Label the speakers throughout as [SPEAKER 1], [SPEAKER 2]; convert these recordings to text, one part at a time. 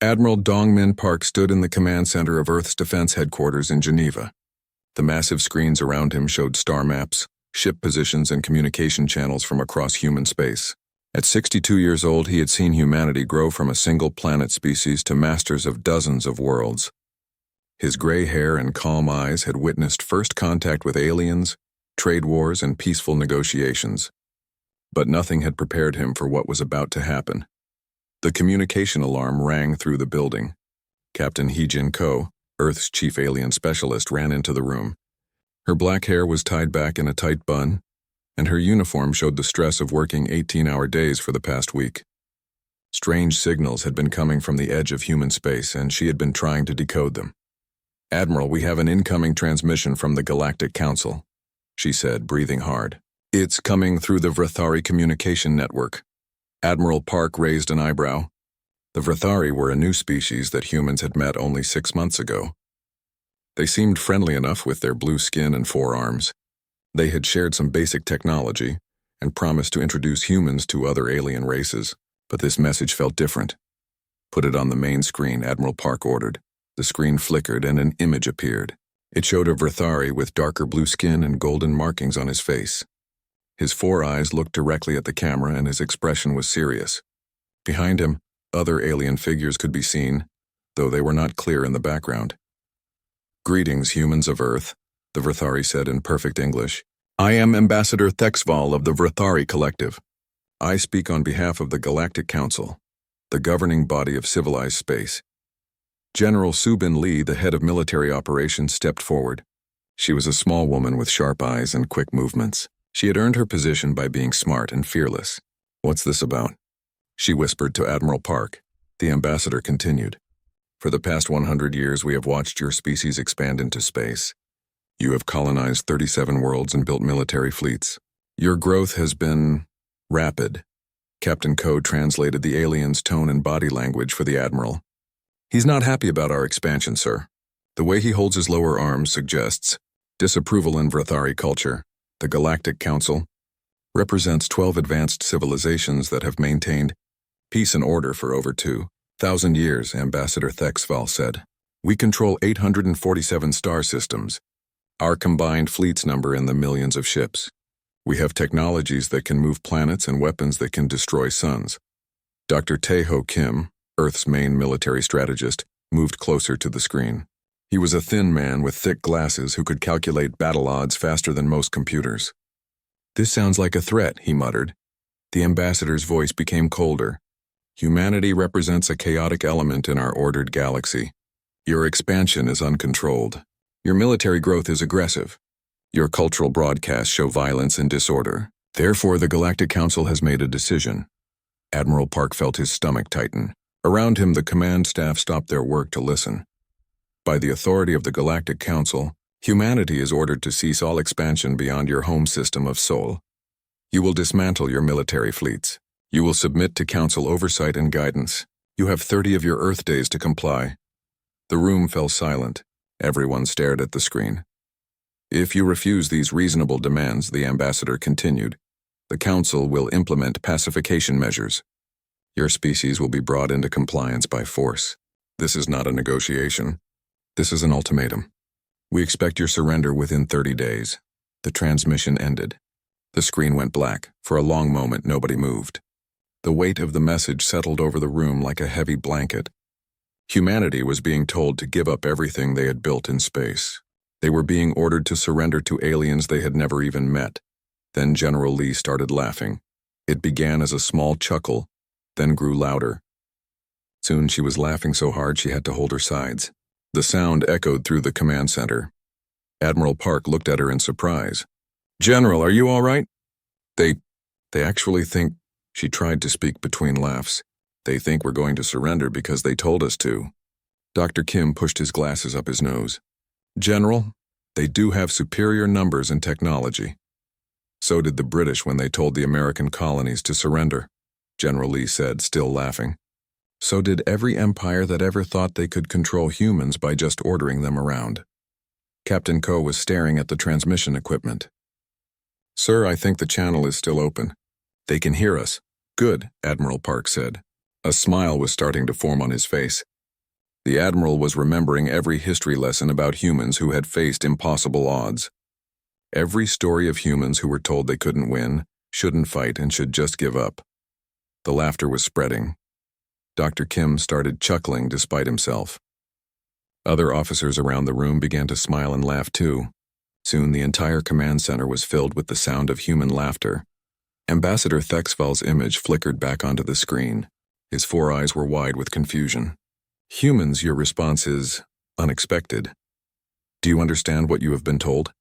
[SPEAKER 1] Admiral Dongmin Park stood in the command center of Earth's Defense Headquarters in Geneva. The massive screens around him showed star maps, ship positions, and communication channels from across human space. At 62 years old, he had seen humanity grow from a single planet species to masters of dozens of worlds. His gray hair and calm eyes had witnessed first contact with aliens, trade wars, and peaceful negotiations. But nothing had prepared him for what was about to happen. The communication alarm rang through the building. Captain Hee-Jin Ko, Earth's chief alien specialist, ran into the room. Her black hair was tied back in a tight bun, and her uniform showed the stress of working 18-hour days for the past week. Strange signals had been coming from the edge of human space, and she had been trying to decode them. "Admiral, we have an incoming transmission from the Galactic Council," she said, breathing hard. "It's coming through the Vrathari communication network." Admiral Park raised an eyebrow. The Vrathari were a new species that humans had met only 6 months ago. They seemed friendly enough with their blue skin and 4 arms. They had shared some basic technology and promised to introduce humans to other alien races, but this message felt different. "Put it on the main screen," Admiral Park ordered. The screen flickered and an image appeared. It showed a Vrathari with darker blue skin and golden markings on his face. His 4 eyes looked directly at the camera, and his expression was serious. Behind him, other alien figures could be seen, though they were not clear in the background. "Greetings, humans of Earth," the Vrathari said in perfect English. "I am Ambassador Thexval of the Vrathari Collective. I speak on behalf of the Galactic Council, the governing body of civilized space." General Subin Lee, the head of military operations, stepped forward. She was a small woman with sharp eyes and quick movements. She had earned her position by being smart and fearless. "What's this about?" she whispered to Admiral Park. The ambassador continued. "For the past 100 years, we have watched your species expand into space. You have colonized 37 worlds and built military fleets. Your growth has been rapid." Captain Ko translated the alien's tone and body language for the admiral. "He's not happy about our expansion, sir. The way he holds his lower arms suggests disapproval in Vrathari culture. The Galactic Council represents 12 advanced civilizations that have maintained peace and order for over 2,000 years, Ambassador Thexval said. "We control 847 star systems. Our combined fleets number in the millions of ships. We have technologies that can move planets and weapons that can destroy suns." Dr. Tae-ho Kim, Earth's main military strategist, moved closer to the screen. He was a thin man with thick glasses who could calculate battle odds faster than most computers. "This sounds like a threat," he muttered. The ambassador's voice became colder. "Humanity represents a chaotic element in our ordered galaxy. Your expansion is uncontrolled. Your military growth is aggressive. Your cultural broadcasts show violence and disorder. Therefore, the Galactic Council has made a decision." Admiral Park felt his stomach tighten. Around him, the command staff stopped their work to listen. "By the authority of the Galactic Council, humanity is ordered to cease all expansion beyond your home system of Sol. You will dismantle your military fleets. You will submit to Council oversight and guidance. You have 30 of your Earth days to comply." The room fell silent. Everyone stared at the screen. "If you refuse these reasonable demands," the ambassador continued, "the Council will implement pacification measures. Your species will be brought into compliance by force. This is not a negotiation. This is an ultimatum. We expect your surrender within 30 days. The transmission ended. The screen went black. For a long moment, nobody moved. The weight of the message settled over the room like a heavy blanket. Humanity was being told to give up everything they had built in space. They were being ordered to surrender to aliens they had never even met. Then General Lee started laughing. It began as a small chuckle, then grew louder. Soon she was laughing so hard she had to hold her sides. The sound echoed through the command center. Admiral Park looked at her in surprise. "General, are you all right?" They actually think," she tried to speak between laughs. "They think we're going to surrender because they told us to." Dr. Kim pushed his glasses up his nose. "General, they do have superior numbers and technology. So did the British when they told the American colonies to surrender," General Lee said, still laughing. "So did every empire that ever thought they could control humans by just ordering them around." Captain Ko was staring at the transmission equipment. "Sir, I think the channel is still open. They can hear us." "Good," Admiral Park said. A smile was starting to form on his face. The Admiral was remembering every history lesson about humans who had faced impossible odds. Every story of humans who were told they couldn't win, shouldn't fight, and should just give up. The laughter was spreading. Dr. Kim started chuckling despite himself. Other officers around the room began to smile and laugh too. Soon the entire command center was filled with the sound of human laughter. Ambassador Thexfel's image flickered back onto the screen. His 4 eyes were wide with confusion. Humans, your response is unexpected. Do you understand what you have been told?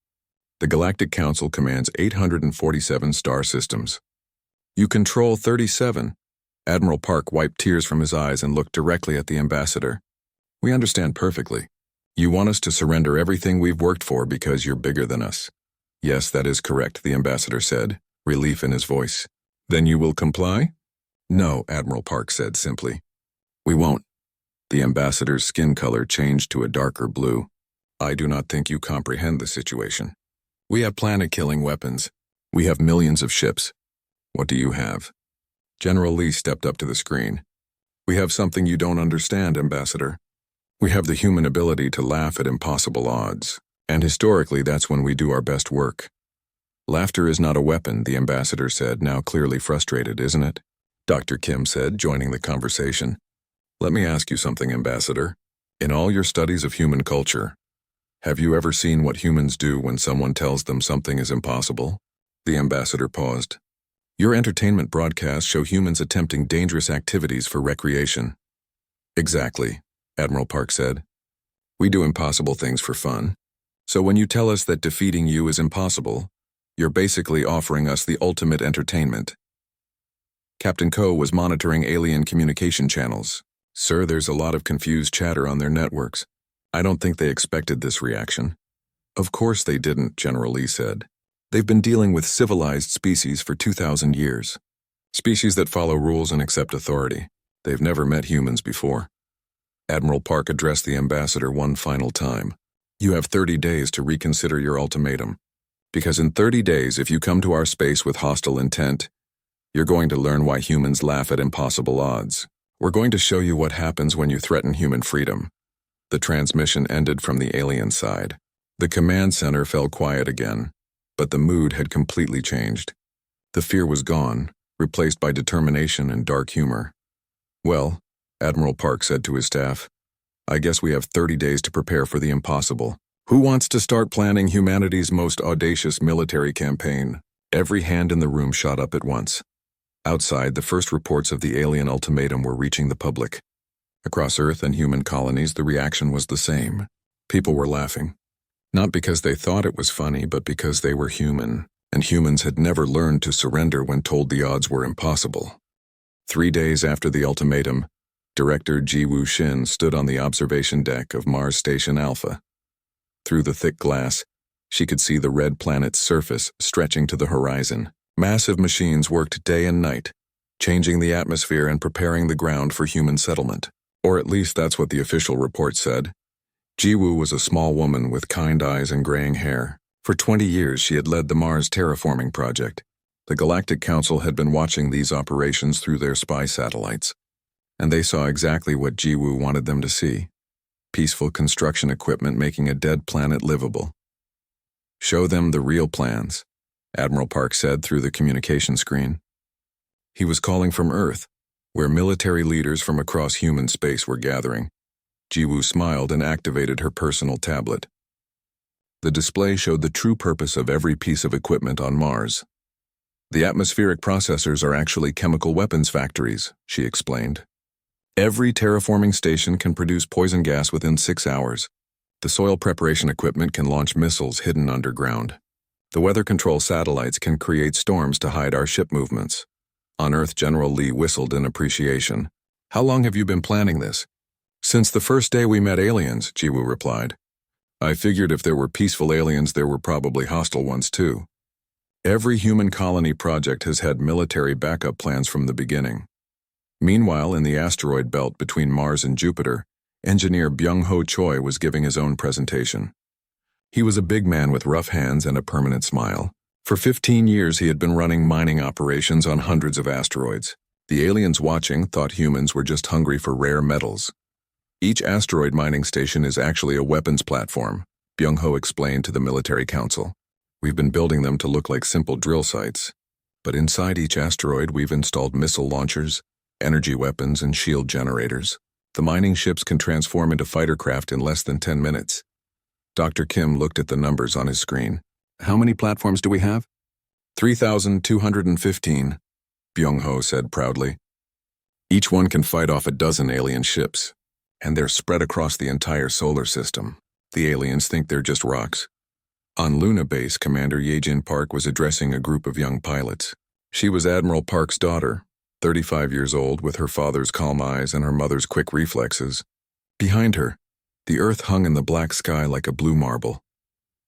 [SPEAKER 1] The Galactic Council commands 847 star systems. You control 37. Admiral Park wiped tears from his eyes and looked directly at the ambassador. We understand perfectly. You want us to surrender everything we've worked for because you're bigger than us. Yes, that is correct, the ambassador said, relief in his voice. Then you will comply? No, Admiral Park said simply. We won't. The ambassador's skin color changed to a darker blue. I do not think you comprehend the situation. We have planet-killing weapons. We have millions of ships. What do you have? General Lee stepped up to the screen. We have something you don't understand, Ambassador. We have the human ability to laugh at impossible odds, and historically that's when we do our best work. Laughter is not a weapon, the ambassador said, now clearly frustrated, isn't it? Dr. Kim said, joining the conversation. Let me ask you something, Ambassador. In all your studies of human culture, have you ever seen what humans do when someone tells them something is impossible? The ambassador paused. Your entertainment broadcasts show humans attempting dangerous activities for recreation. Exactly, Admiral Park said. We do impossible things for fun. So when you tell us that defeating you is impossible, you're basically offering us the ultimate entertainment. Captain Ko was monitoring alien communication channels. Sir, there's a lot of confused chatter on their networks. I don't think they expected this reaction. Of course they didn't, General Lee said. They've been dealing with civilized species for 2,000 years. Species that follow rules and accept authority. They've never met humans before. Admiral Park addressed the ambassador one final time. You have 30 days to reconsider your ultimatum. Because in 30 days, if you come to our space with hostile intent, you're going to learn why humans laugh at impossible odds. We're going to show you what happens when you threaten human freedom. The transmission ended from the alien side. The command center fell quiet again, but the mood had completely changed. The fear was gone, replaced by determination and dark humor. Well, Admiral Park said to his staff, I guess we have 30 days to prepare for the impossible. Who wants to start planning humanity's most audacious military campaign? Every hand in the room shot up at once. Outside, the first reports of the alien ultimatum were reaching the public. Across Earth and human colonies, the reaction was the same. People were laughing. Not because they thought it was funny, but because they were human, and humans had never learned to surrender when told the odds were impossible. 3 days after the ultimatum, Director Jiwoo Shin stood on the observation deck of Mars Station Alpha. Through the thick glass, she could see the red planet's surface stretching to the horizon. Massive machines worked day and night, changing the atmosphere and preparing the ground for human settlement. Or at least that's what the official report said. Jiwoo was a small woman with kind eyes and graying hair. For 20 years, she had led the Mars terraforming project. The Galactic Council had been watching these operations through their spy satellites, and they saw exactly what Jiwoo wanted them to see. Peaceful construction equipment making a dead planet livable. Show them the real plans, Admiral Park said through the communication screen. He was calling from Earth, where military leaders from across human space were gathering. Jiwoo smiled and activated her personal tablet. The display showed the true purpose of every piece of equipment on Mars. The atmospheric processors are actually chemical weapons factories, she explained. Every terraforming station can produce poison gas within 6 hours. The soil preparation equipment can launch missiles hidden underground. The weather control satellites can create storms to hide our ship movements. On Earth, General Lee whistled in appreciation. How long have you been planning this? Since the first day we met aliens, Jiwoo replied. I figured if there were peaceful aliens, there were probably hostile ones too. Every human colony project has had military backup plans from the beginning. Meanwhile, in the asteroid belt between Mars and Jupiter, engineer Byung-ho Choi was giving his own presentation. He was a big man with rough hands and a permanent smile. For 15 years, he had been running mining operations on hundreds of asteroids. The aliens watching thought humans were just hungry for rare metals. Each asteroid mining station is actually a weapons platform, Byung-ho explained to the military council. We've been building them to look like simple drill sites. But inside each asteroid, we've installed missile launchers, energy weapons, and shield generators. The mining ships can transform into fighter craft in less than 10 minutes. Dr. Kim looked at the numbers on his screen. How many platforms do we have? 3,215, Byung-ho said proudly. Each one can fight off a dozen alien ships, and they're spread across the entire solar system. The aliens think they're just rocks. On Luna Base, Commander Yejin Park was addressing a group of young pilots. She was Admiral Park's daughter, 35 years old, with her father's calm eyes and her mother's quick reflexes. Behind her, the Earth hung in the black sky like a blue marble.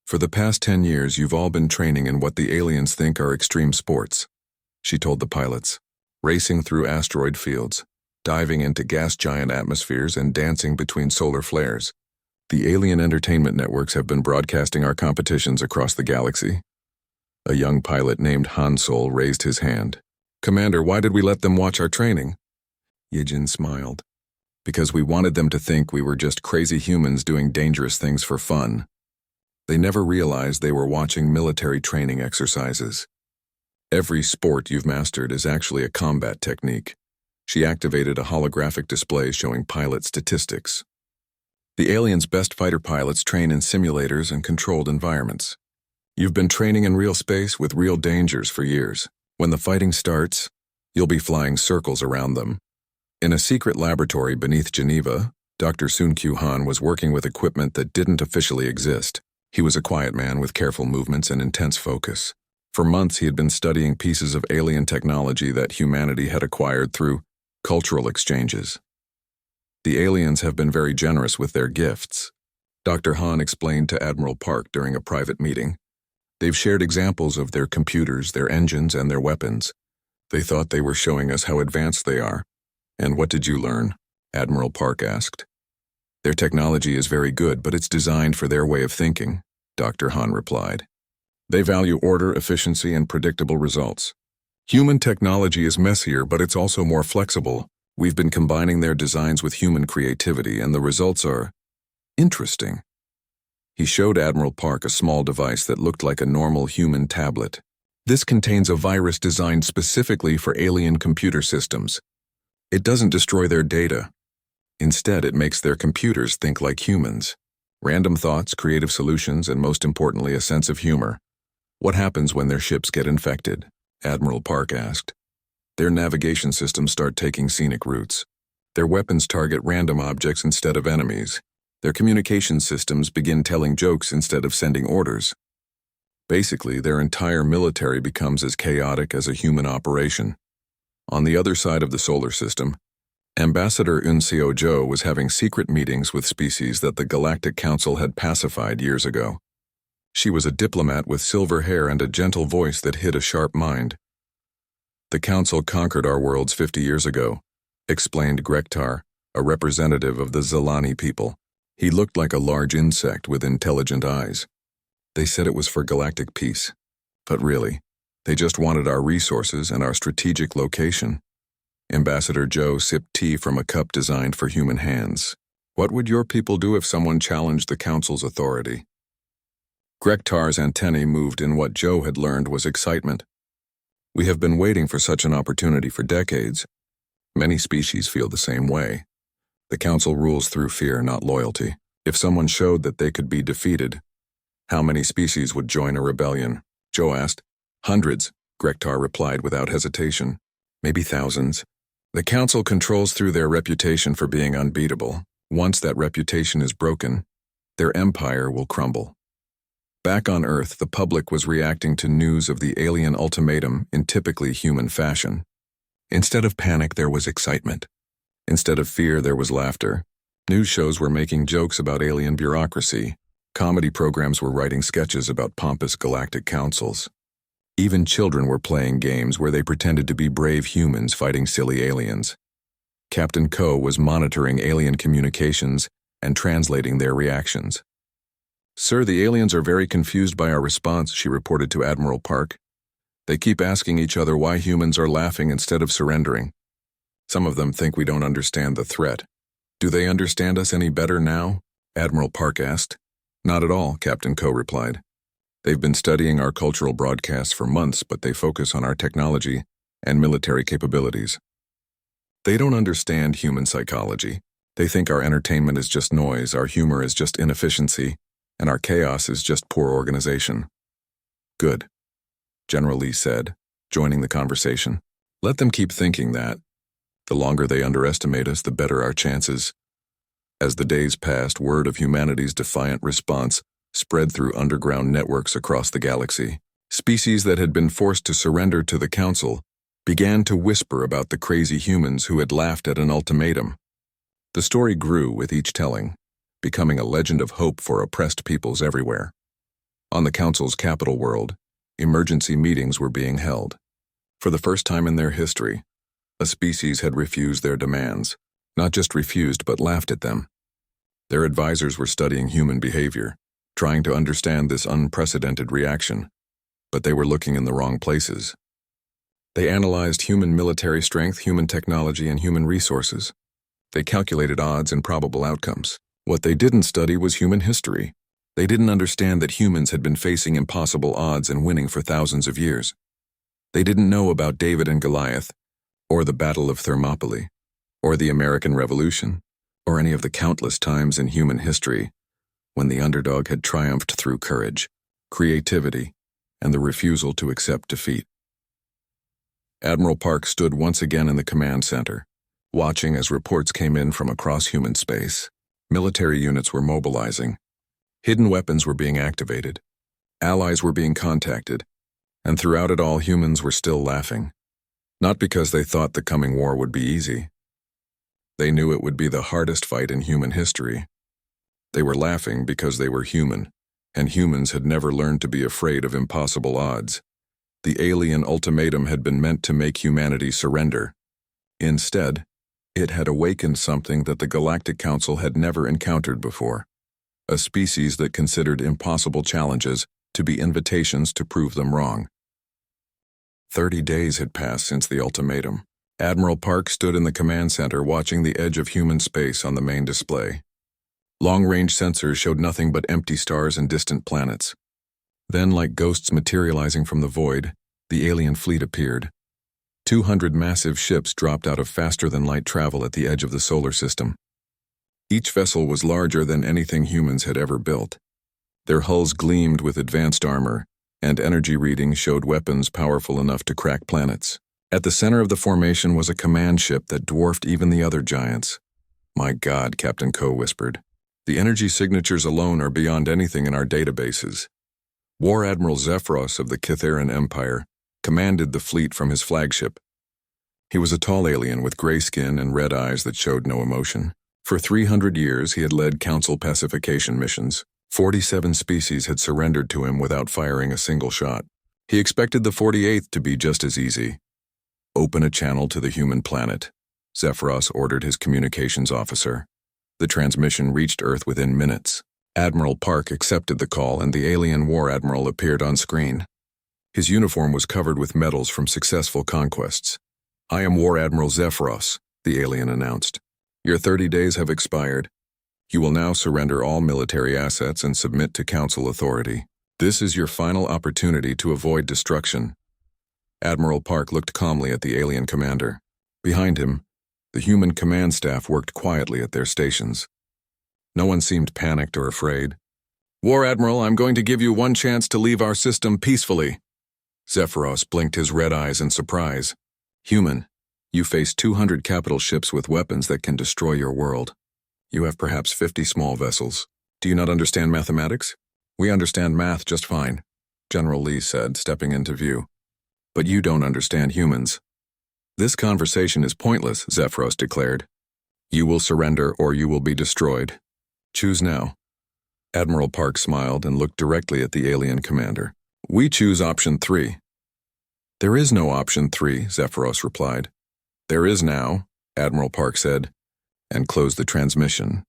[SPEAKER 1] For the past 10 years, you've all been training in what the aliens think are extreme sports, she told the pilots, racing through asteroid fields, diving into gas giant atmospheres, and dancing between solar flares. The alien entertainment networks have been broadcasting our competitions across the galaxy. A young pilot named Han Sol raised his hand. Commander, why did we let them watch our training? Yejin smiled. Because we wanted them to think we were just crazy humans doing dangerous things for fun. They never realized they were watching military training exercises. Every sport you've mastered is actually a combat technique. She activated a holographic display showing pilot statistics. The aliens' best fighter pilots train in simulators and controlled environments. You've been training in real space with real dangers for years. When the fighting starts, you'll be flying circles around them. In a secret laboratory beneath Geneva, Dr. Sun Kyu-han was working with equipment that didn't officially exist. He was a quiet man with careful movements and intense focus. For months, he had been studying pieces of alien technology that humanity had acquired through cultural exchanges. The aliens have been very generous with their gifts, Dr. Han explained to Admiral Park during a private meeting. They've shared examples of their computers, their engines, and their weapons. They thought they were showing us how advanced they are. And what did you learn? Admiral Park asked. Their technology is very good, but it's designed for their way of thinking, Dr. Han replied. They value order, efficiency, and predictable results. Human technology is messier, but it's also more flexible. We've been combining their designs with human creativity, and the results are interesting. He showed Admiral Park a small device that looked like a normal human tablet. This contains a virus designed specifically for alien computer systems. It doesn't destroy their data. Instead, it makes their computers think like humans. Random thoughts, creative solutions, and most importantly, a sense of humor. What happens when their ships get infected? Admiral Park asked. Their navigation systems start taking scenic routes. Their weapons target random objects instead of enemies. Their communication systems begin telling jokes instead of sending orders. Basically, their entire military becomes as chaotic as a human operation. On the other side of the solar system, Ambassador Eun Seo-jo was having secret meetings with species that the Galactic Council had pacified years ago. She was a diplomat with silver hair and a gentle voice that hid a sharp mind. The Council conquered our worlds 50 years ago, explained Grektar, a representative of the Zelani people. He looked like a large insect with intelligent eyes. They said it was for galactic peace. But really, they just wanted our resources and our strategic location. Ambassador Joe sipped tea from a cup designed for human hands. What would your people do if someone challenged the Council's authority? Grektar's antennae moved in what Joe had learned was excitement. We have been waiting for such an opportunity for decades. Many species feel the same way. The Council rules through fear, not loyalty. If someone showed that they could be defeated, how many species would join a rebellion? Joe asked. Hundreds, Grektar replied without hesitation. Maybe thousands. The Council controls through their reputation for being unbeatable. Once that reputation is broken, their empire will crumble. Back on Earth, the public was reacting to news of the alien ultimatum in typically human fashion. Instead of panic, there was excitement. Instead of fear, there was laughter. News shows were making jokes about alien bureaucracy. Comedy programs were writing sketches about pompous galactic councils. Even children were playing games where they pretended to be brave humans fighting silly aliens. Captain Ko was monitoring alien communications and translating their reactions. Sir, the aliens are very confused by our response, she reported to Admiral Park. They keep asking each other why humans are laughing instead of surrendering. Some of them think we don't understand the threat. Do they understand us any better now? Admiral Park asked. Not at all, Captain Coe replied. They've been studying our cultural broadcasts for months, but they focus on our technology and military capabilities. They don't understand human psychology. They think our entertainment is just noise, our humor is just inefficiency, and our chaos is just poor organization. Good, General Lee said, joining the conversation. Let them keep thinking that. The longer they underestimate us, the better our chances. As the days passed, word of humanity's defiant response spread through underground networks across the galaxy. Species that had been forced to surrender to the Council began to whisper about the crazy humans who had laughed at an ultimatum. The story grew with each telling, becoming a legend of hope for oppressed peoples everywhere. On the Council's capital world, emergency meetings were being held. For the first time in their history, a species had refused their demands, not just refused but laughed at them. Their advisors were studying human behavior, trying to understand this unprecedented reaction, but they were looking in the wrong places. They analyzed human military strength, human technology, and human resources. They calculated odds and probable outcomes. What they didn't study was human history. They didn't understand that humans had been facing impossible odds and winning for thousands of years. They didn't know about David and Goliath, or the Battle of Thermopylae, or the American Revolution, or any of the countless times in human history when the underdog had triumphed through courage, creativity, and the refusal to accept defeat. Admiral Park stood once again in the command center, watching as reports came in from across human space. Military units were mobilizing. Hidden weapons were being activated. Allies were being contacted. And throughout it all, humans were still laughing. Not because they thought the coming war would be easy. They knew it would be the hardest fight in human history. They were laughing because they were human, and humans had never learned to be afraid of impossible odds. The alien ultimatum had been meant to make humanity surrender. Instead, it had awakened something that the Galactic Council had never encountered before, a species that considered impossible challenges to be invitations to prove them wrong. 30 days had passed since the ultimatum. Admiral Park stood in the command center watching the edge of human space on the main display. Long-range sensors showed nothing but empty stars and distant planets. Then, like ghosts materializing from the void, the alien fleet appeared. 200 massive ships dropped out of faster-than-light travel at the edge of the solar system. Each vessel was larger than anything humans had ever built. Their hulls gleamed with advanced armor, and energy readings showed weapons powerful enough to crack planets. At the center of the formation was a command ship that dwarfed even the other giants. "My God," Captain Coe whispered. "The energy signatures alone are beyond anything in our databases." War Admiral Zephyros of the Kithaeron Empire commanded the fleet from his flagship. He was a tall alien with gray skin and red eyes that showed no emotion. For 300 years, he had led Council pacification missions. 47 species had surrendered to him without firing a single shot. He expected the 48th to be just as easy. "Open a channel to the human planet," Zephyros ordered his communications officer. The transmission reached Earth within minutes. Admiral Park accepted the call, and the alien war admiral appeared on screen. His uniform was covered with medals from successful conquests. "I am War Admiral Zephyros," the alien announced. "Your 30 days have expired. You will now surrender all military assets and submit to Council authority. This is your final opportunity to avoid destruction." Admiral Park looked calmly at the alien commander. Behind him, the human command staff worked quietly at their stations. No one seemed panicked or afraid. "War Admiral, I'm going to give you one chance to leave our system peacefully." Zephyros blinked his red eyes in surprise. "Human, you face 200 capital ships with weapons that can destroy your world. You have perhaps 50 small vessels. Do you not understand mathematics?" "We understand math just fine," General Lee said, stepping into view. "But you don't understand humans." "This conversation is pointless," Zephyros declared. "You will surrender or you will be destroyed. Choose now." Admiral Park smiled and looked directly at the alien commander. "We choose option 3. "There is no option 3, Zephyros replied. "There is now," Admiral Park said, and closed the transmission.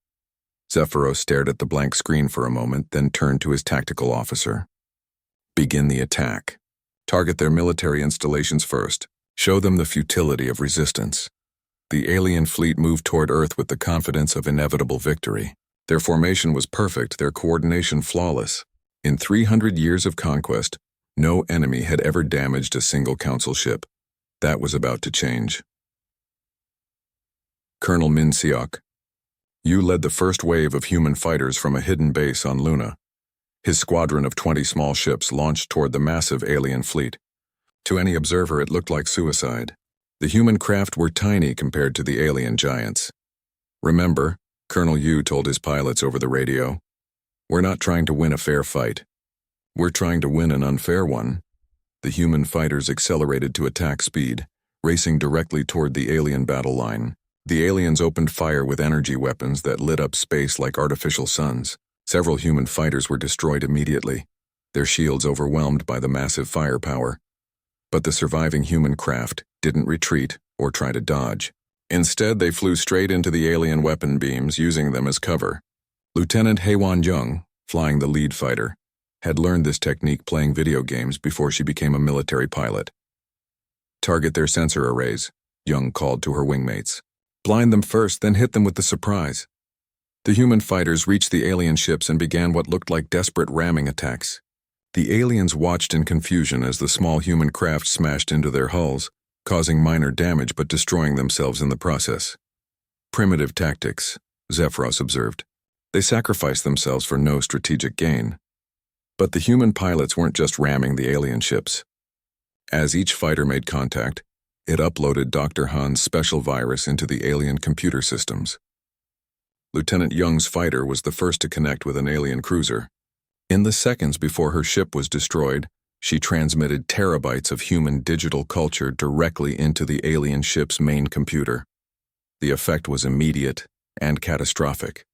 [SPEAKER 1] Zephyros stared at the blank screen for a moment, then turned to his tactical officer. "Begin the attack. Target their military installations first. Show them the futility of resistance." The alien fleet moved toward Earth with the confidence of inevitable victory. Their formation was perfect, their coordination flawless. In 300 years of conquest, no enemy had ever damaged a single council ship. That was about to change. Colonel Min Seok. Yu led the first wave of human fighters from a hidden base on Luna. His squadron of 20 small ships launched toward the massive alien fleet. To any observer, it looked like suicide. The human craft were tiny compared to the alien giants. Remember, Colonel Yu told his pilots over the radio, "We're not trying to win a fair fight. We're trying to win an unfair one." The human fighters accelerated to attack speed, racing directly toward the alien battle line. The aliens opened fire with energy weapons that lit up space like artificial suns. Several human fighters were destroyed immediately, their shields overwhelmed by the massive firepower. But the surviving human craft didn't retreat or try to dodge. Instead, they flew straight into the alien weapon beams, using them as cover. Lieutenant Haewon Jung, flying the lead fighter, had learned this technique playing video games before she became a military pilot. "Target their sensor arrays," Jung called to her wingmates. "Blind them first, then hit them with the surprise." The human fighters reached the alien ships and began what looked like desperate ramming attacks. The aliens watched in confusion as the small human craft smashed into their hulls, causing minor damage but destroying themselves in the process. "Primitive tactics," Zephyros observed. "They sacrificed themselves for no strategic gain." But the human pilots weren't just ramming the alien ships. As each fighter made contact, it uploaded Dr. Han's special virus into the alien computer systems. Lieutenant Young's fighter was the first to connect with an alien cruiser. In the seconds before her ship was destroyed, she transmitted terabytes of human digital culture directly into the alien ship's main computer. The effect was immediate and catastrophic.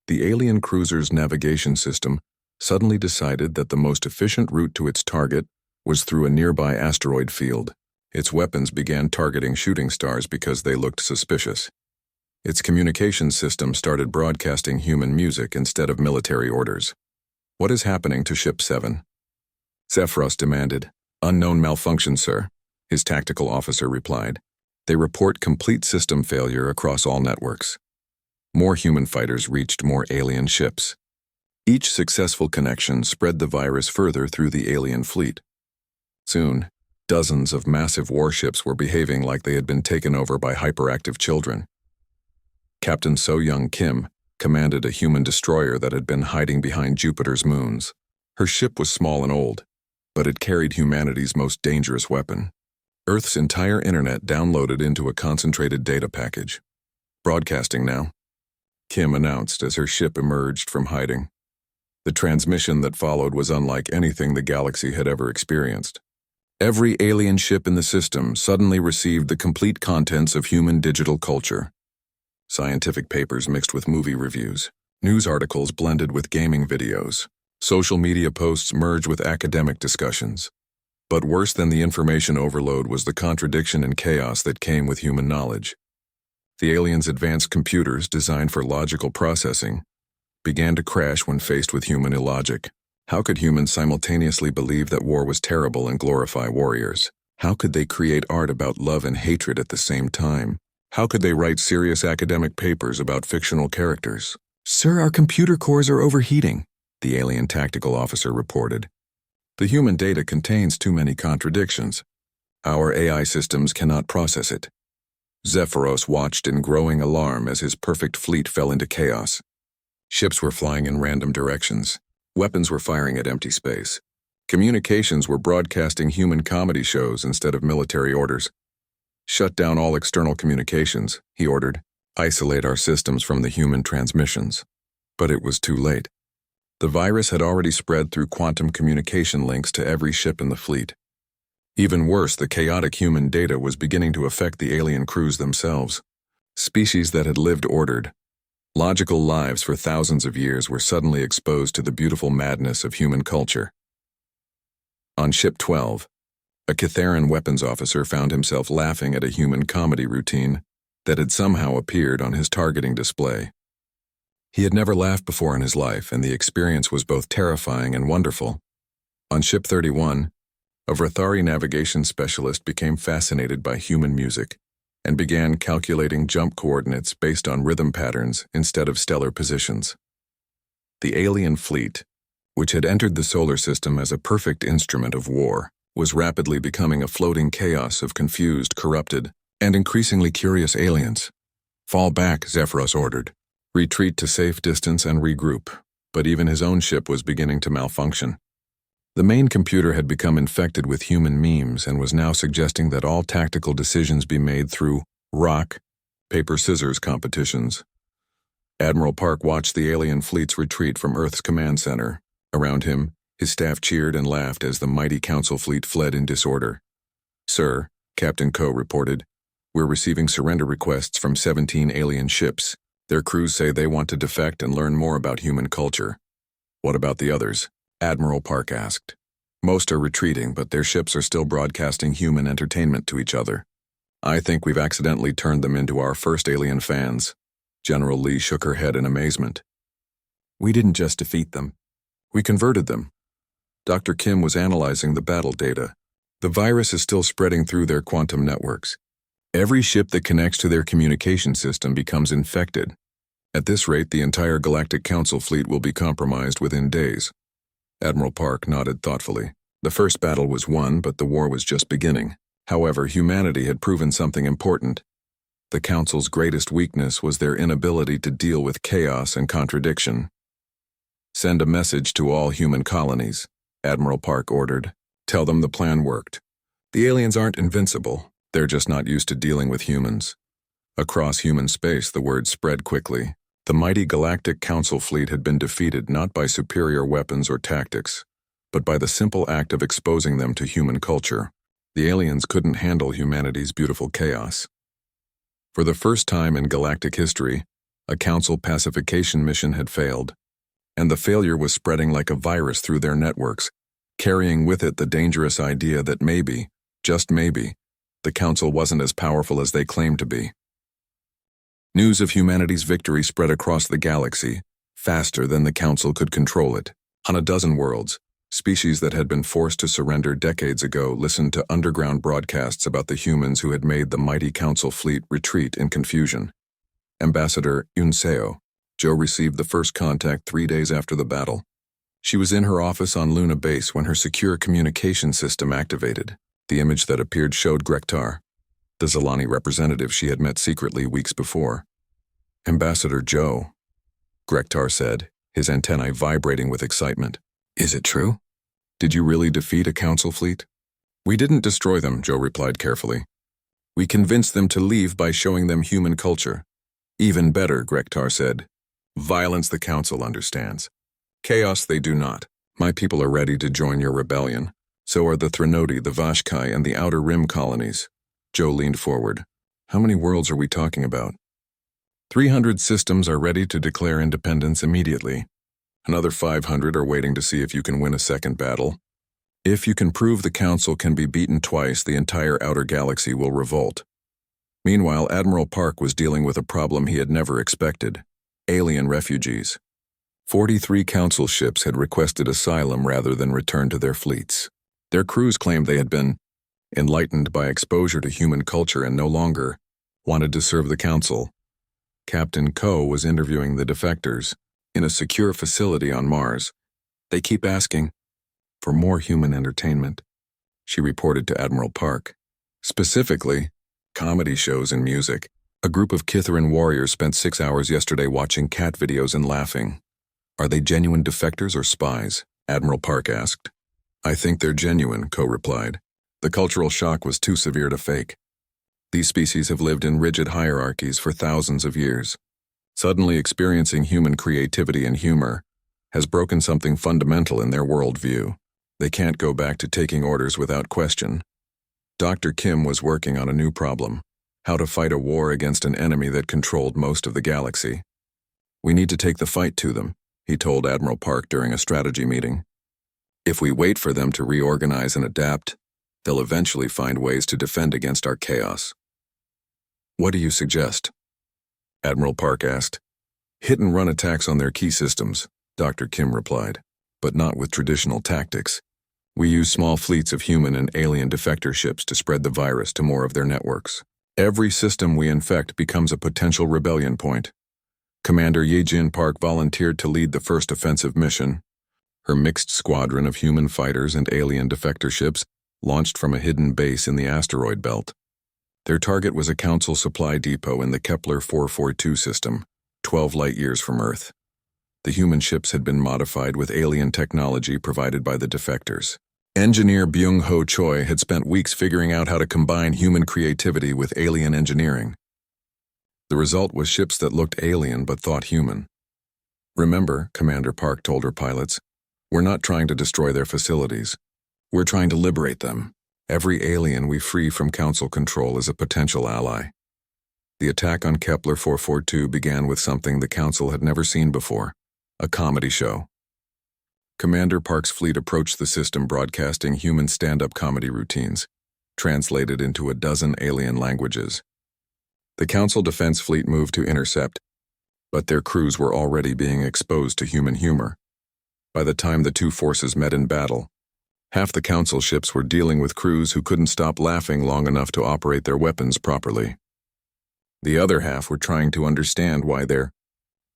[SPEAKER 1] The alien cruiser's navigation system suddenly decided that the most efficient route to its target was through a nearby asteroid field. Its weapons began targeting shooting stars because they looked suspicious. Its communications system started broadcasting human music instead of military orders. "What is happening to Ship 7? Zephyros demanded. "Unknown malfunction, sir," his tactical officer replied. "They report complete system failure across all networks." More human fighters reached more alien ships. Each successful connection spread the virus further through the alien fleet. Soon, dozens of massive warships were behaving like they had been taken over by hyperactive children. Captain So-Young Kim commanded a human destroyer that had been hiding behind Jupiter's moons. Her ship was small and old, but it carried humanity's most dangerous weapon. Earth's entire internet downloaded into a concentrated data package. "Broadcasting now," Kim announced as her ship emerged from hiding. The transmission that followed was unlike anything the galaxy had ever experienced. Every alien ship in the system suddenly received the complete contents of human digital culture. Scientific papers mixed with movie reviews, news articles blended with gaming videos, social media posts merged with academic discussions. But worse than the information overload was the contradiction and chaos that came with human knowledge. The aliens' advanced computers, designed for logical processing, began to crash when faced with human illogic. How could humans simultaneously believe that war was terrible and glorify warriors? How could they create art about love and hatred at the same time? How could they write serious academic papers about fictional characters? "Sir, our computer cores are overheating," the alien tactical officer reported. "The human data contains too many contradictions. Our AI systems cannot process it." Zephyros watched in growing alarm as his perfect fleet fell into chaos. Ships were flying in random directions. Weapons were firing at empty space. Communications were broadcasting human comedy shows instead of military orders. "Shut down all external communications," he ordered. "Isolate our systems from the human transmissions." But it was too late. The virus had already spread through quantum communication links to every ship in the fleet. Even worse, the chaotic human data was beginning to affect the alien crews themselves. Species that had lived ordered, logical lives for thousands of years were suddenly exposed to the beautiful madness of human culture. On Ship 12, a Kitharan weapons officer found himself laughing at a human comedy routine that had somehow appeared on his targeting display. He had never laughed before in his life, and the experience was both terrifying and wonderful. On Ship 31, a Vrathari navigation specialist became fascinated by human music. and began calculating jump coordinates based on rhythm patterns instead of stellar positions. The alien fleet, which had entered the solar system as a perfect instrument of war, was rapidly becoming a floating chaos of confused, corrupted, and increasingly curious aliens. "Fall back," Zephyros ordered. "Retreat to safe distance and regroup." But even his own ship was beginning to malfunction. The main computer had become infected with human memes and was now suggesting that all tactical decisions be made through rock, paper, scissors competitions. Admiral Park watched the alien fleet's retreat from Earth's command center. Around him, his staff cheered and laughed as the mighty Council fleet fled in disorder. "Sir," Captain Coe reported, "we're receiving surrender requests from 17 alien ships. Their crews say they want to defect and learn more about human culture." "What about the others?" Admiral Park asked. "Most are retreating, but their ships are still broadcasting human entertainment to each other. I think we've accidentally turned them into our first alien fans." General Lee shook her head in amazement. "We didn't just defeat them. We converted them." Dr. Kim was analyzing the battle data. "The virus is still spreading through their quantum networks. Every ship that connects to their communication system becomes infected. At this rate, the entire Galactic Council fleet will be compromised within days." Admiral Park nodded thoughtfully. The first battle was won, but the war was just beginning. However, humanity had proven something important. The Council's greatest weakness was their inability to deal with chaos and contradiction. "Send a message to all human colonies," Admiral Park ordered. "Tell them the plan worked. The aliens aren't invincible. They're just not used to dealing with humans." Across human space, the word spread quickly. The mighty Galactic Council fleet had been defeated not by superior weapons or tactics, but by the simple act of exposing them to human culture. The aliens couldn't handle humanity's beautiful chaos. For the first time in galactic history, a Council pacification mission had failed, and the failure was spreading like a virus through their networks, carrying with it the dangerous idea that maybe, just maybe, the Council wasn't as powerful as they claimed to be. News of humanity's victory spread across the galaxy, faster than the Council could control it. On a dozen worlds, species that had been forced to surrender decades ago listened to underground broadcasts about the humans who had made the mighty Council fleet retreat in confusion. Ambassador Unseo, Joe received the first contact 3 days after the battle. She was in her office on Luna Base when her secure communication system activated. The image that appeared showed Grektar, the Zalani representative she had met secretly weeks before. "Ambassador Joe," Grektar said, his antennae vibrating with excitement. "Is it true? Did you really defeat a Council fleet?" "We didn't destroy them," Joe replied carefully. "We convinced them to leave by showing them human culture." "Even better," Grektar said. "Violence the Council understands. Chaos they do not. My people are ready to join your rebellion. So are the Threnodi, the Vashkai, and the Outer Rim colonies." Joe leaned forward. "How many worlds are we talking about?" 300 systems are ready to declare independence immediately. Another 500 are waiting to see if you can win a second battle. If you can prove the Council can be beaten twice, the entire outer galaxy will revolt. Meanwhile, Admiral Park was dealing with a problem he had never expected: alien refugees. 43 Council ships had requested asylum rather than return to their fleets. Their crews claimed they had been enlightened by exposure to human culture and no longer wanted to serve the Council. Captain Coe was interviewing the defectors in a secure facility on Mars. "They keep asking for more human entertainment," she reported to Admiral Park. "Specifically, comedy shows and music. A group of Kithran warriors spent 6 hours yesterday watching cat videos and laughing." "Are they genuine defectors or spies?" Admiral Park asked. "I think they're genuine," Coe replied. "The cultural shock was too severe to fake. These species have lived in rigid hierarchies for thousands of years. Suddenly experiencing human creativity and humor has broken something fundamental in their worldview. They can't go back to taking orders without question." Dr. Kim was working on a new problem: how to fight a war against an enemy that controlled most of the galaxy. "We need to take the fight to them," he told Admiral Park during a strategy meeting. "If we wait for them to reorganize and adapt, they'll eventually find ways to defend against our chaos." "What do you suggest?" Admiral Park asked. "Hit-and-run attacks on their key systems," Dr. Kim replied, "but not with traditional tactics. We use small fleets of human and alien defector ships to spread the virus to more of their networks. Every system we infect becomes a potential rebellion point. Commander Yejin Park volunteered to lead the first offensive mission. Her mixed squadron of human fighters and alien defector ships launched from a hidden base in the asteroid belt. Their target was a Council supply depot in the Kepler 442 system, 12 light-years from Earth. The human ships had been modified with alien technology provided by the defectors. Engineer Byung-ho Choi had spent weeks figuring out how to combine human creativity with alien engineering. The result was ships that looked alien but thought human. Remember, Commander Park told her pilots, we're not trying to destroy their facilities. We're trying to liberate them. Every alien we free from Council control is a potential ally. The attack on Kepler 442 began with something the Council had never seen before, a comedy show. Commander Park's fleet approached the system broadcasting human stand-up comedy routines, translated into a dozen alien languages. The Council Defense Fleet moved to intercept, but their crews were already being exposed to human humor. By the time the two forces met in battle, half the Council ships were dealing with crews who couldn't stop laughing long enough to operate their weapons properly. The other half were trying to understand why their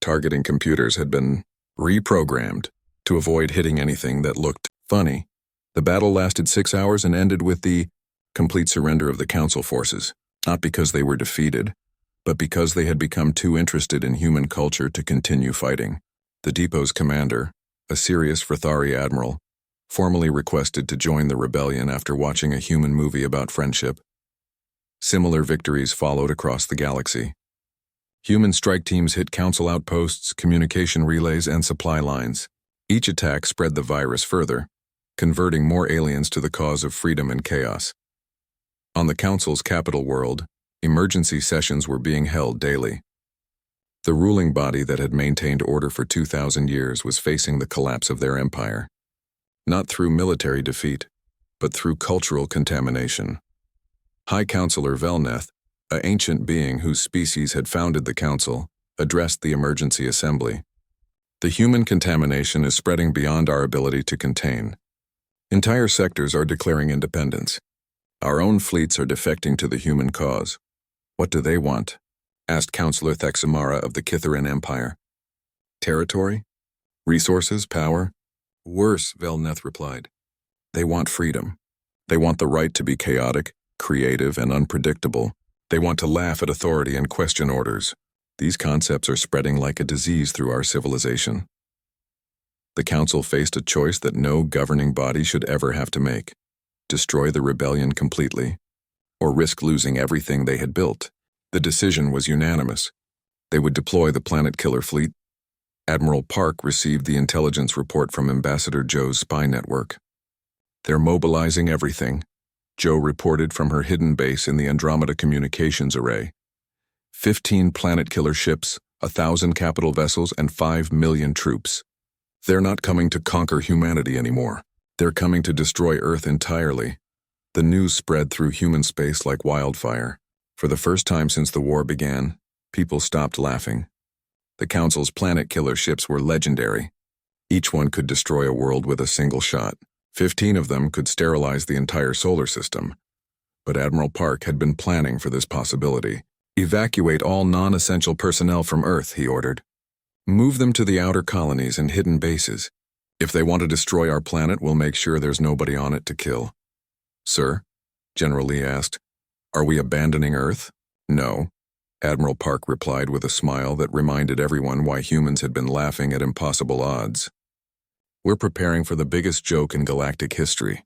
[SPEAKER 1] targeting computers had been reprogrammed to avoid hitting anything that looked funny. The battle lasted 6 hours and ended with the complete surrender of the Council forces, not because they were defeated, but because they had become too interested in human culture to continue fighting. The depot's commander, a serious Frithari admiral, formally requested to join the rebellion after watching a human movie about friendship. Similar victories followed across the galaxy. Human strike teams hit Council outposts, communication relays, and supply lines. Each attack spread the virus further, converting more aliens to the cause of freedom and chaos. On the Council's capital world, emergency sessions were being held daily. The ruling body that had maintained order for 2,000 years was facing the collapse of their empire. Not through military defeat, but through cultural contamination. High Counselor Velneth, an ancient being whose species had founded the Council, addressed the emergency assembly. The human contamination is spreading beyond our ability to contain. Entire sectors are declaring independence. Our own fleets are defecting to the human cause. What do they want? Asked Counselor Thexamara of the Kitharin Empire. Territory? Resources? Power? Worse, Velneth replied. They want freedom. They want the right to be chaotic, creative, and unpredictable. They want to laugh at authority and question orders. These concepts are spreading like a disease through our civilization. The Council faced a choice that no governing body should ever have to make: destroy the rebellion completely, or risk losing everything they had built. The decision was unanimous. They would deploy the Planet Killer Fleet. Admiral Park received the intelligence report from Ambassador Joe's spy network. They're mobilizing everything, Joe reported from her hidden base in the Andromeda Communications Array. 15 Planet Killer ships, 1,000 capital vessels, and 5 million troops. They're not coming to conquer humanity anymore. They're coming to destroy Earth entirely. The news spread through human space like wildfire. For the first time since the war began, people stopped laughing. The Council's Planet Killer ships were legendary. Each one could destroy a world with a single shot. 15 of them could sterilize the entire solar system. But Admiral Park had been planning for this possibility. Evacuate all non-essential personnel from Earth, he ordered. Move them to the outer colonies and hidden bases. If they want to destroy our planet, we'll make sure there's nobody on it to kill. Sir? General Lee asked. Are we abandoning Earth? No. Admiral Park replied with a smile that reminded everyone why humans had been laughing at impossible odds. We're preparing for the biggest joke in galactic history.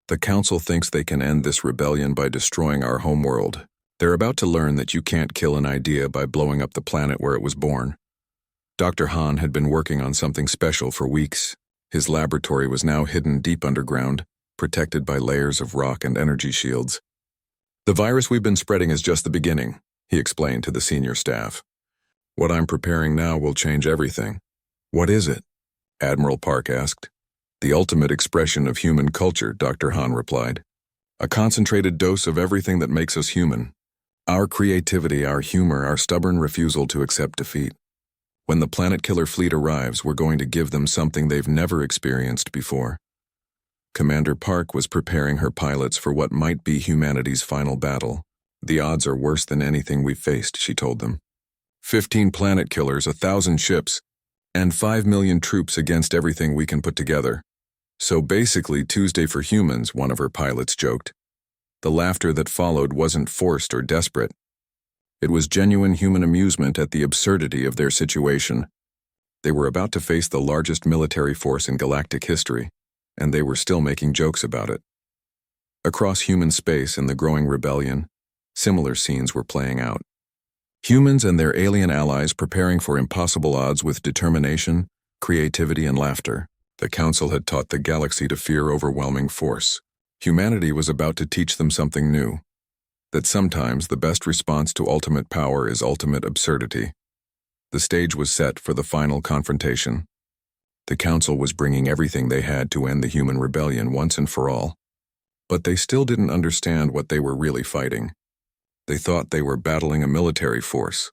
[SPEAKER 1] The Council thinks they can end this rebellion by destroying our homeworld. They're about to learn that you can't kill an idea by blowing up the planet where it was born. Dr. Han had been working on something special for weeks. His laboratory was now hidden deep underground, protected by layers of rock and energy shields. The virus we've been spreading is just the beginning, he explained to the senior staff. What I'm preparing now will change everything. What is it? Admiral Park asked. The ultimate expression of human culture, Dr. Han replied. A concentrated dose of everything that makes us human. Our creativity, our humor, our stubborn refusal to accept defeat. When the Planet Killer Fleet arrives, we're going to give them something they've never experienced before. Commander Park was preparing her pilots for what might be humanity's final battle, The odds are worse than anything we've faced, she told them. 15 planet killers, 1,000 ships, and 5 million troops against everything we can put together. So basically Tuesday for humans, one of her pilots joked. The laughter that followed wasn't forced or desperate. It was genuine human amusement at the absurdity of their situation. They were about to face the largest military force in galactic history, and they were still making jokes about it. Across human space and the growing rebellion, similar scenes were playing out. Humans and their alien allies preparing for impossible odds with determination, creativity, and laughter. The Council had taught the galaxy to fear overwhelming force. Humanity was about to teach them something new, that sometimes the best response to ultimate power is ultimate absurdity. The stage was set for the final confrontation. The Council was bringing everything they had to end the human rebellion once and for all. But they still didn't understand what they were really fighting. They thought they were battling a military force.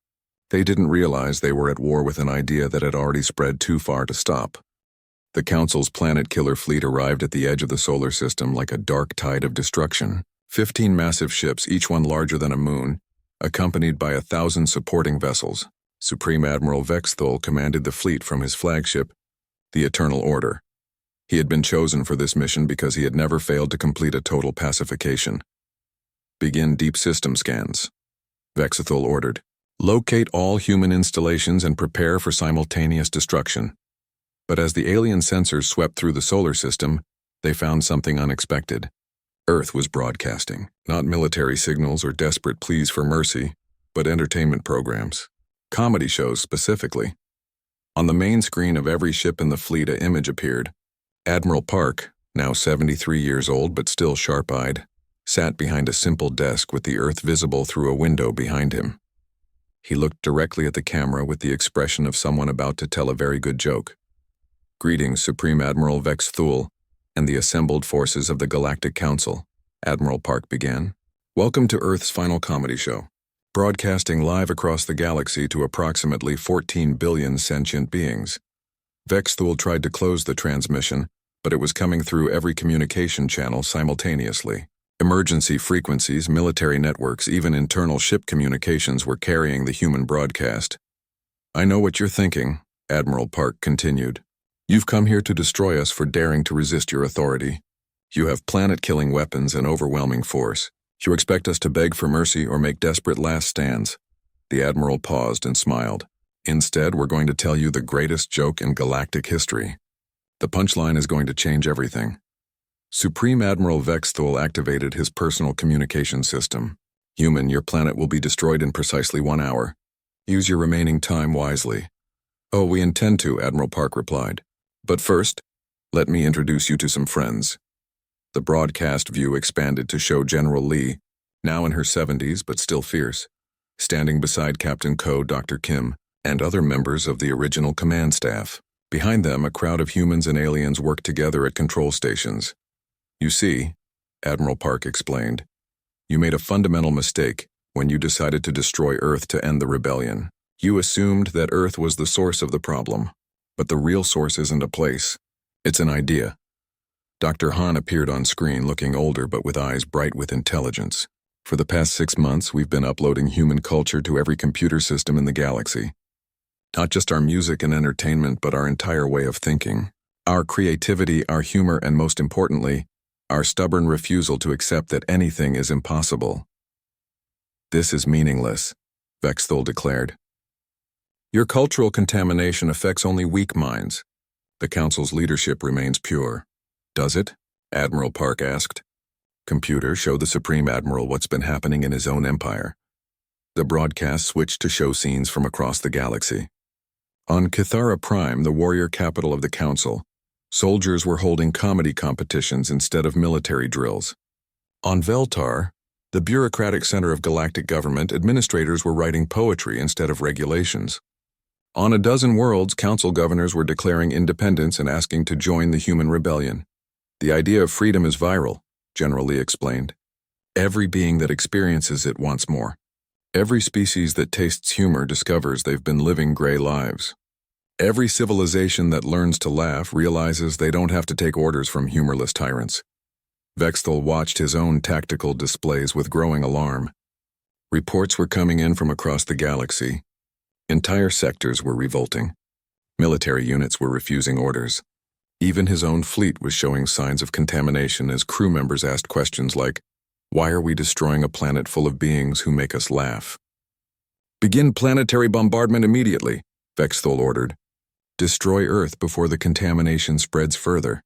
[SPEAKER 1] They didn't realize they were at war with an idea that had already spread too far to stop. The Council's planet-killer fleet arrived at the edge of the solar system like a dark tide of destruction. 15 massive ships, each one larger than a moon, accompanied by 1,000 supporting vessels. Supreme Admiral Vexthul commanded the fleet from his flagship, the Eternal Order. He had been chosen for this mission because he had never failed to complete a total pacification. Begin deep system scans, Vexthul ordered. Locate all human installations and prepare for simultaneous destruction. But as the alien sensors swept through the solar system, they found something unexpected. Earth was broadcasting, not military signals or desperate pleas for mercy, but entertainment programs. Comedy shows specifically. On the main screen of every ship in the fleet, an image appeared. Admiral Park, now 73 years old but still sharp-eyed, sat behind a simple desk with the Earth visible through a window behind him. He looked directly at the camera with the expression of someone about to tell a very good joke. Greetings, Supreme Admiral Vexthul and the assembled forces of the Galactic Council, Admiral Park began. Welcome to Earth's final comedy show, broadcasting live across the galaxy to approximately 14 billion sentient beings. Vexthul tried to close the transmission, but it was coming through every communication channel simultaneously. Emergency frequencies, military networks, even internal ship communications were carrying the human broadcast. I know what you're thinking, Admiral Park continued. You've come here to destroy us for daring to resist your authority. You have planet-killing weapons and overwhelming force. You expect us to beg for mercy or make desperate last stands. The Admiral paused and smiled. Instead, we're going to tell you the greatest joke in galactic history. The punchline is going to change everything. Supreme Admiral Vexthul activated his personal communication system. Human, your planet will be destroyed in precisely 1 hour. Use your remaining time wisely. Oh, we intend to, Admiral Park replied. But first, let me introduce you to some friends. The broadcast view expanded to show General Lee, now in her 70s but still fierce, standing beside Captain Ko, Dr. Kim, and other members of the original command staff. Behind them, a crowd of humans and aliens worked together at control stations. You see, Admiral Park explained, you made a fundamental mistake when you decided to destroy Earth to end the rebellion. You assumed that Earth was the source of the problem. But the real source isn't a place. It's an idea. Dr. Han appeared on screen looking older but with eyes bright with intelligence. For the past 6 months, we've been uploading human culture to every computer system in the galaxy. Not just our music and entertainment, but our entire way of thinking. Our creativity, our humor, and most importantly, our stubborn refusal to accept that anything is impossible. This is meaningless, Vexthul declared. Your cultural contamination affects only weak minds. The Council's leadership remains pure. Does it? Admiral Park asked. Computer, show the Supreme Admiral what's been happening in his own empire. The broadcast switched to show scenes from across the galaxy. On Kithara Prime, the warrior capital of the Council, soldiers were holding comedy competitions instead of military drills. On Veltar, the bureaucratic center of galactic government, administrators were writing poetry instead of regulations. On a dozen worlds, council governors were declaring independence and asking to join the human rebellion. The idea of freedom is viral, General Lee explained. Every being that experiences it wants more. Every species that tastes humor discovers they've been living gray lives. Every civilization that learns to laugh realizes they don't have to take orders from humorless tyrants. Vexthul watched his own tactical displays with growing alarm. Reports were coming in from across the galaxy. Entire sectors were revolting. Military units were refusing orders. Even his own fleet was showing signs of contamination as crew members asked questions like, "Why are we destroying a planet full of beings who make us laugh?" "Begin planetary bombardment immediately," Vexthol ordered. "Destroy Earth before the contamination spreads further."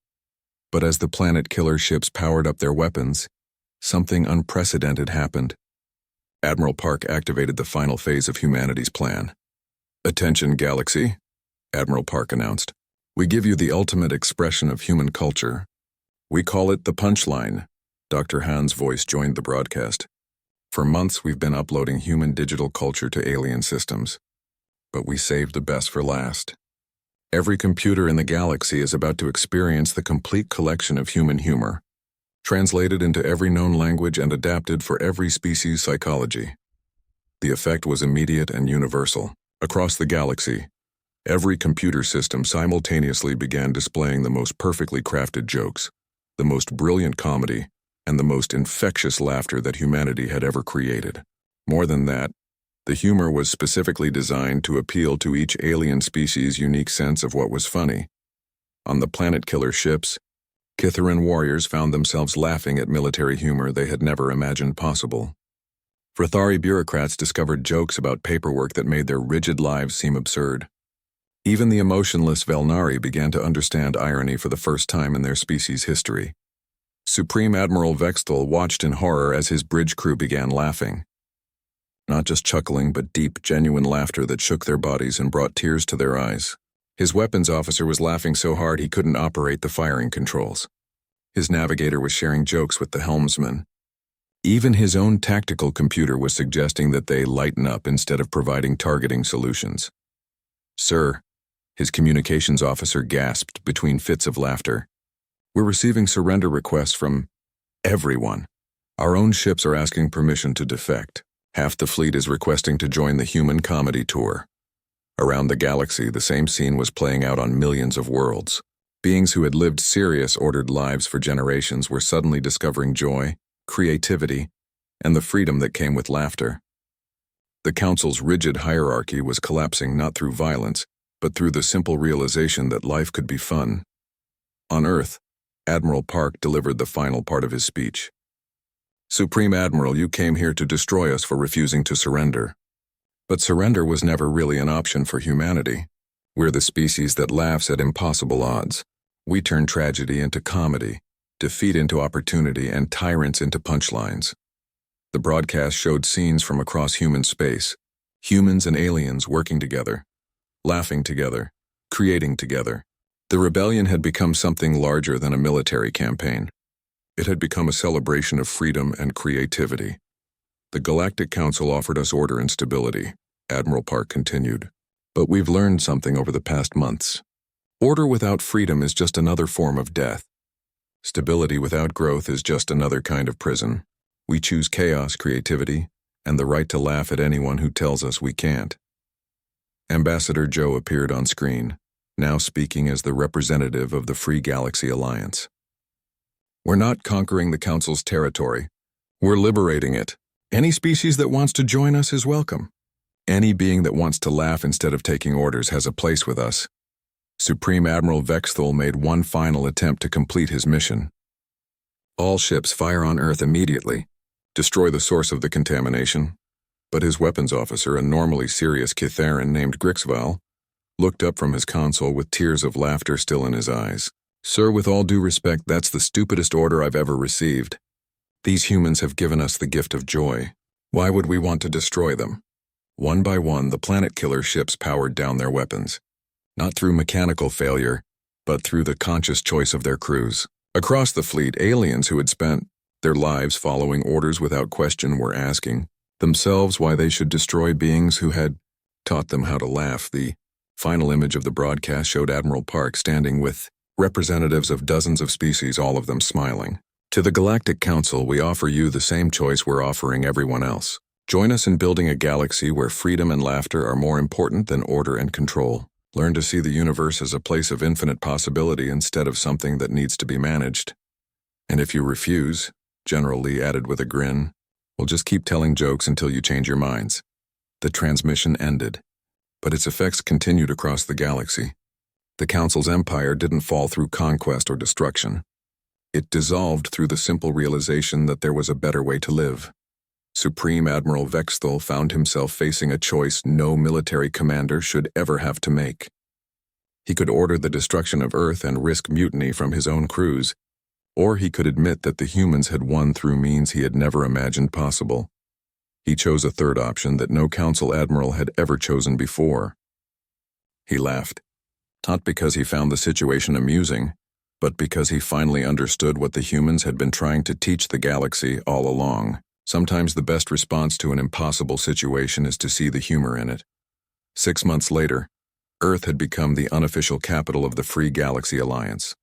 [SPEAKER 1] But as the planet killer ships powered up their weapons, something unprecedented happened. Admiral Park activated the final phase of humanity's plan. "Attention, Galaxy," Admiral Park announced. "We give you the ultimate expression of human culture. We call it the punchline." Dr. Han's voice joined the broadcast. "For months we've been uploading human digital culture to alien systems. But we saved the best for last. Every computer in the galaxy is about to experience the complete collection of human humor, translated into every known language and adapted for every species' psychology." The effect was immediate and universal. Across the galaxy, every computer system simultaneously began displaying the most perfectly crafted jokes, the most brilliant comedy, and the most infectious laughter that humanity had ever created. More than that, the humor was specifically designed to appeal to each alien species' unique sense of what was funny. On the planet-killer ships, Kitharan warriors found themselves laughing at military humor they had never imagined possible. Frithari bureaucrats discovered jokes about paperwork that made their rigid lives seem absurd. Even the emotionless Velnari began to understand irony for the first time in their species' history. Supreme Admiral Vexthol watched in horror as his bridge crew began laughing. Not just chuckling, but deep, genuine laughter that shook their bodies and brought tears to their eyes. His weapons officer was laughing so hard he couldn't operate the firing controls. His navigator was sharing jokes with the helmsman. Even his own tactical computer was suggesting that they lighten up instead of providing targeting solutions. "Sir," his communications officer gasped between fits of laughter, "we're receiving surrender requests from everyone. Our own ships are asking permission to defect. Half the fleet is requesting to join the human comedy tour." Around the galaxy, the same scene was playing out on millions of worlds. Beings who had lived serious, ordered lives for generations were suddenly discovering joy, creativity, and the freedom that came with laughter. The Council's rigid hierarchy was collapsing not through violence, but through the simple realization that life could be fun. On Earth, Admiral Park delivered the final part of his speech. "Supreme Admiral, you came here to destroy us for refusing to surrender. But surrender was never really an option for humanity. We're the species that laughs at impossible odds. We turn tragedy into comedy, defeat into opportunity, and tyrants into punchlines." The broadcast showed scenes from across human space, humans and aliens working together, laughing together, creating together. The rebellion had become something larger than a military campaign. It had become a celebration of freedom and creativity. "The Galactic Council offered us order and stability," Admiral Park continued. "But we've learned something over the past months. Order without freedom is just another form of death. Stability without growth is just another kind of prison. We choose chaos, creativity, and the right to laugh at anyone who tells us we can't." Ambassador Joe appeared on screen, now speaking as the representative of the Free Galaxy Alliance. "We're not conquering the Council's territory. We're liberating it. Any species that wants to join us is welcome. Any being that wants to laugh instead of taking orders has a place with us." Supreme Admiral Vexthol made one final attempt to complete his mission. "All ships fire on Earth immediately. Destroy the source of the contamination." But his weapons officer, a normally serious Kitharan named Grixval, looked up from his console with tears of laughter still in his eyes. "Sir, with all due respect, that's the stupidest order I've ever received. These humans have given us the gift of joy. Why would we want to destroy them?" One by one, the planet-killer ships powered down their weapons. Not through mechanical failure, but through the conscious choice of their crews. Across the fleet, aliens who had spent their lives following orders without question were asking themselves why they should destroy beings who had taught them how to laugh. The final image of the broadcast showed Admiral Park standing with representatives of dozens of species, all of them smiling. "To the Galactic Council, we offer you the same choice we're offering everyone else. Join us in building a galaxy where freedom and laughter are more important than order and control. Learn to see the universe as a place of infinite possibility instead of something that needs to be managed. And if you refuse," General Lee added with a grin, We'll just keep telling jokes until you change your minds." The transmission ended, but its effects continued across the galaxy. The Council's empire didn't fall through conquest or destruction. It dissolved through the simple realization that there was a better way to live. Supreme Admiral Vexthal found himself facing a choice no military commander should ever have to make. He could order the destruction of Earth and risk mutiny from his own crews, or he could admit that the humans had won through means he had never imagined possible. He chose a third option that no Council Admiral had ever chosen before. He laughed, not because he found the situation amusing, but because he finally understood what the humans had been trying to teach the galaxy all along. Sometimes the best response to an impossible situation is to see the humor in it. 6 months later, Earth had become the unofficial capital of the Free Galaxy Alliance.